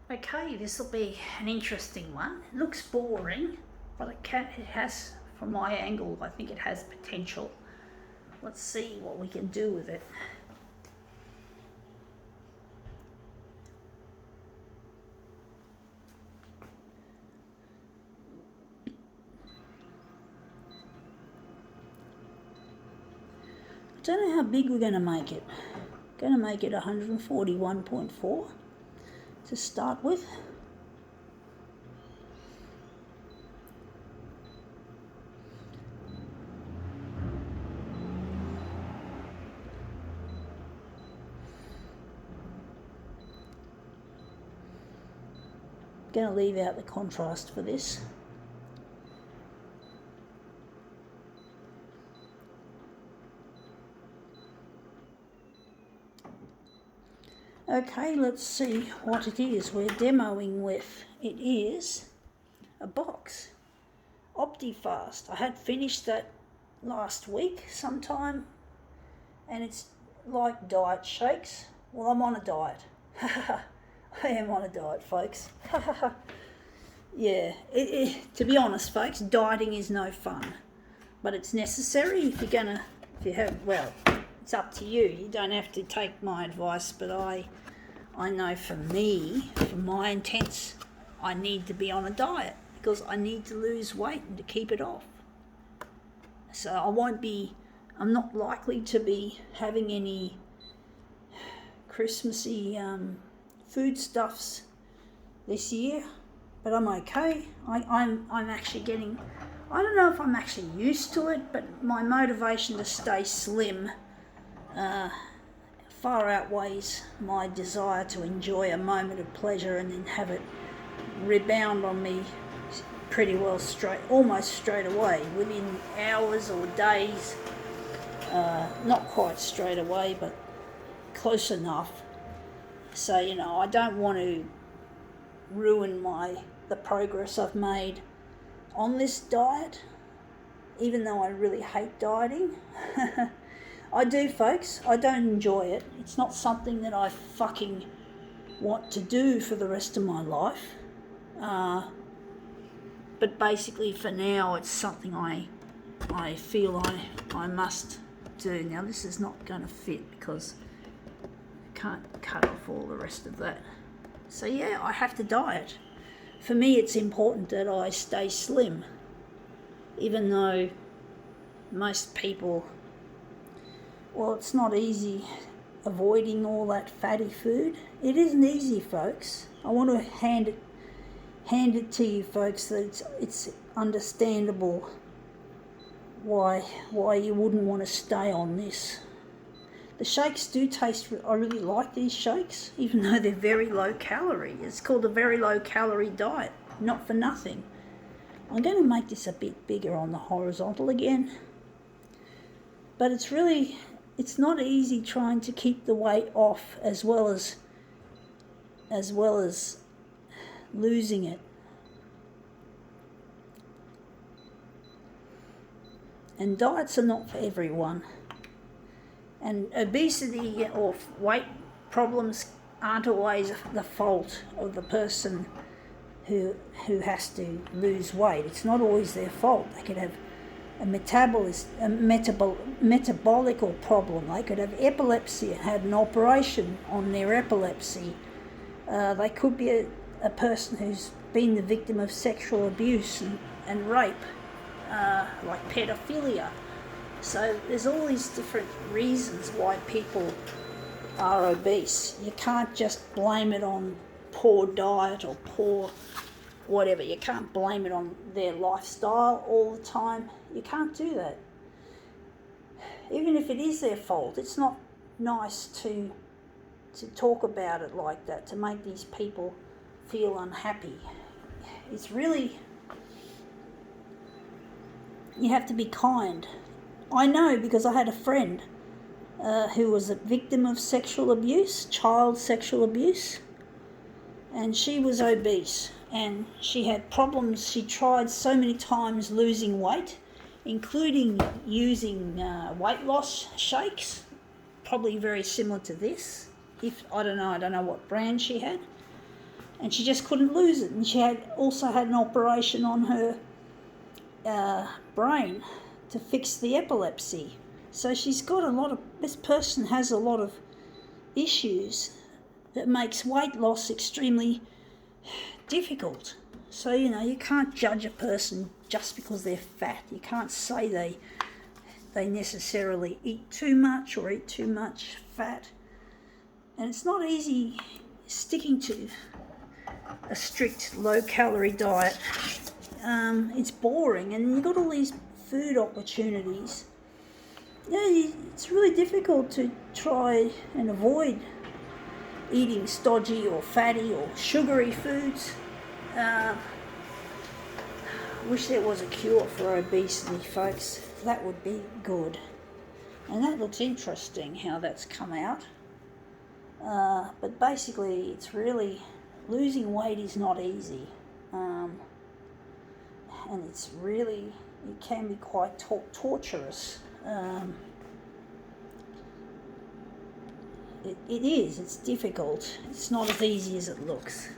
Okay, this will be an interesting one. It looks boring, but it has, from my angle, I think it has potential. Let's see what we can do with it. I don't know how big we're going to make it. Going to make it 141.4 to start with. Going to leave out the contrast for this. Okay, let's see what it is we're demoing with. It is a box, Optifast. I had finished that last week sometime, and it's like diet shakes. Well, I'm on a diet. I am on a diet, folks. Yeah, to be honest, folks, dieting is no fun, but it's necessary if it's up to you. You don't have to take my advice, but I know for me, for my intents, I need to be on a diet because I need to lose weight and to keep it off. So I'm not likely to be having any Christmassy foodstuffs this year, but I'm okay. I'm actually getting, I don't know if I'm actually used to it, but my motivation to stay slim far outweighs my desire to enjoy a moment of pleasure and then have it rebound on me pretty well almost straight away, within hours or days. Not quite straight away, but close enough. So, I don't want to ruin the progress I've made on this diet, even though I really hate dieting. I do, folks. I don't enjoy it. It's not something that I fucking want to do for the rest of my life. But basically for now, it's something I feel I must do. Now, this is not going to fit because I can't cut off all the rest of that. So yeah, I have to diet. For me, it's important that I stay slim, even though most people, well, it's not easy avoiding all that fatty food. It isn't easy, folks. I want to hand it to you, folks, that it's understandable why you wouldn't want to stay on this. The shakes do taste, I really like these shakes, even though they're very low calorie. It's called a very low calorie diet, not for nothing. I'm going to make this a bit bigger on the horizontal again. But it's not easy trying to keep the weight off as well as losing it. And diets are not for everyone. And obesity or weight problems aren't always the fault of the person who has to lose weight. It's not always their fault. They could have a metabolical problem. They could have epilepsy and had an operation on their epilepsy. They could be a person who's been the victim of sexual abuse and rape, like pedophilia. So there's all these different reasons why people are obese. You can't just blame it on poor diet or poor whatever. You can't blame it on their lifestyle all the time. You can't do that. Even if it is their fault, it's not nice to talk about it like that, to make these people feel unhappy. It's really, you have to be kind. I know because I had a friend who was a victim of sexual abuse, child sexual abuse, and she was obese and she had problems. She tried so many times losing weight, including using weight loss shakes, probably very similar to this. I don't know what brand she had. and she just couldn't lose it. And she also had an operation on her brain to fix the epilepsy. So this person has a lot of issues that makes weight loss extremely difficult. So, you can't judge a person just because they're fat. You can't say they necessarily eat too much or eat too much fat. And it's not easy sticking to a strict low-calorie diet. It's boring, and you've got all these food opportunities. It's really difficult to try and avoid eating stodgy or fatty or sugary foods. Wish there was a cure for obesity, folks. That would be good. And that looks interesting how that's come out. But basically, it's really, losing weight is not easy. And it can be quite torturous. It's difficult. It's not as easy as it looks.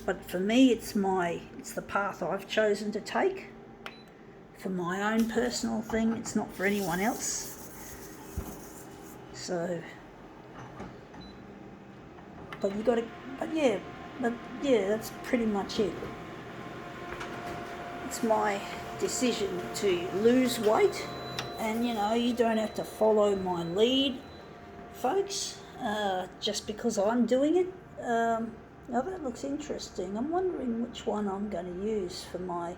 But for me, it's the path I've chosen to take for my own personal thing. It's not for anyone else. So, that's pretty much it. It's my decision to lose weight, and you don't have to follow my lead, folks, just because I'm doing it. Now that looks interesting. I'm wondering which one I'm going to use for my,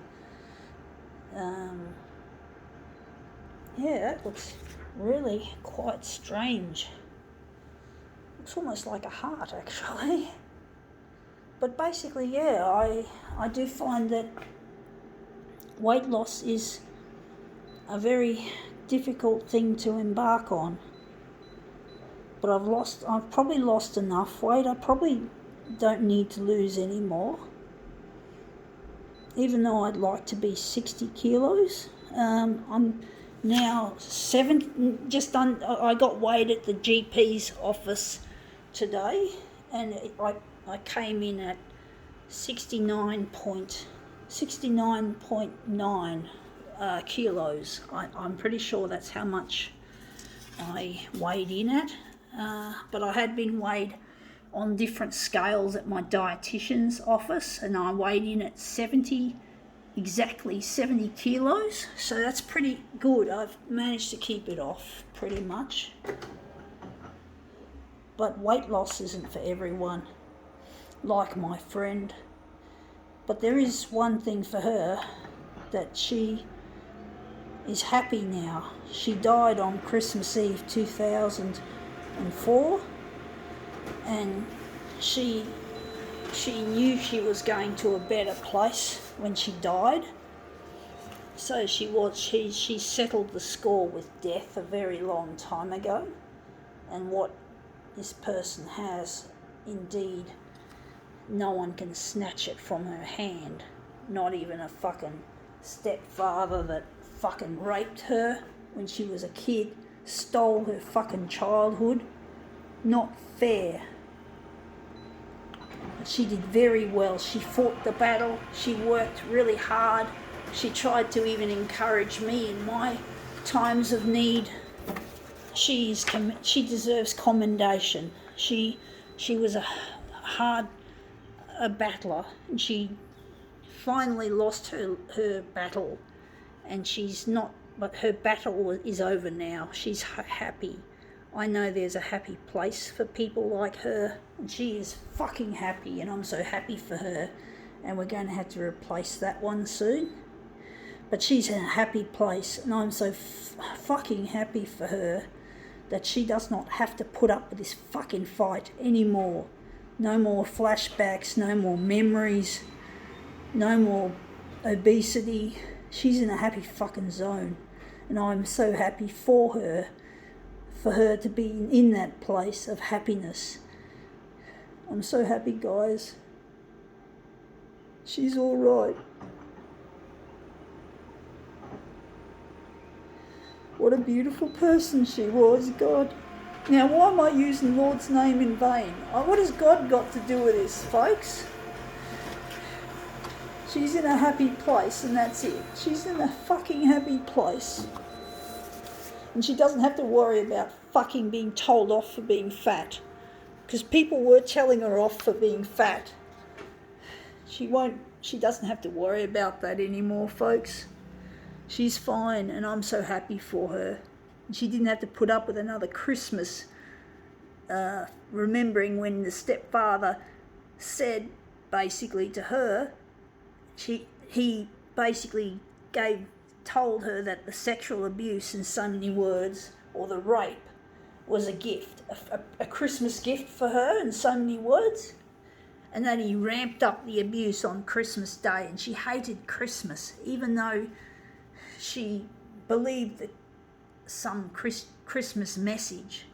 that looks really quite strange. Looks almost like a heart, actually. But basically, I do find that weight loss is a very difficult thing to embark on. But I've probably lost enough weight. I probably don't need to lose any more. Even though I'd like to be 60 kilos. I'm now I got weighed at the GP's office today, and I came in at 69.9 kilos. I'm pretty sure that's how much I weighed in at. But I had been weighed on different scales at my dietitian's office, and I weighed in at exactly 70 kilos. So that's pretty good. I've managed to keep it off pretty much. But weight loss isn't for everyone, like my friend. But there is one thing for her, that she is happy now. She died on Christmas Eve 2004, and she knew she was going to a better place when she died. So she settled the score with death a very long time ago, and what this person has, indeed, no one can snatch it from her hand. Not even a fucking stepfather that fucking raped her when she was a kid, stole her fucking childhood. Not fair. But she did very well. She fought the battle. She worked really hard. She tried to even encourage me in my times of need. She deserves commendation. She was a battler, and she finally lost her battle, and but her battle is over now. She's happy. I know there's a happy place for people like her, and she is fucking happy, and I'm so happy for her, and we're going to have to replace that one soon. But she's in a happy place, and I'm so fucking happy for her that she does not have to put up with this fucking fight anymore. No more flashbacks, no more memories, no more obesity. She's in a happy fucking zone, and I'm so happy for her to be in that place of happiness. I'm so happy, guys. She's all right. What a beautiful person she was, God. Now, why am I using the Lord's name in vain? What has God got to do with this, folks? She's in a happy place and that's it. She's in a fucking happy place. And she doesn't have to worry about fucking being told off for being fat. Because people were telling her off for being fat. She doesn't have to worry about that anymore, folks. She's fine and I'm so happy for her. She didn't have to put up with another Christmas, remembering when the stepfather said basically to her, he basically told her that the sexual abuse, in so many words, or the rape, was a gift, a Christmas gift for her in so many words, and that he ramped up the abuse on Christmas Day, and she hated Christmas, even though she believed that some Christmas message.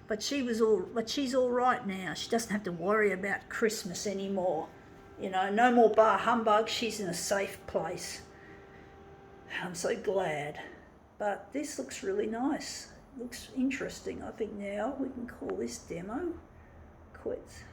But she's all right now. She doesn't have to worry about Christmas anymore. You know, no more bar humbug. She's in a safe place. I'm so glad. But this looks really nice. Looks interesting. I think now we can call this demo quits.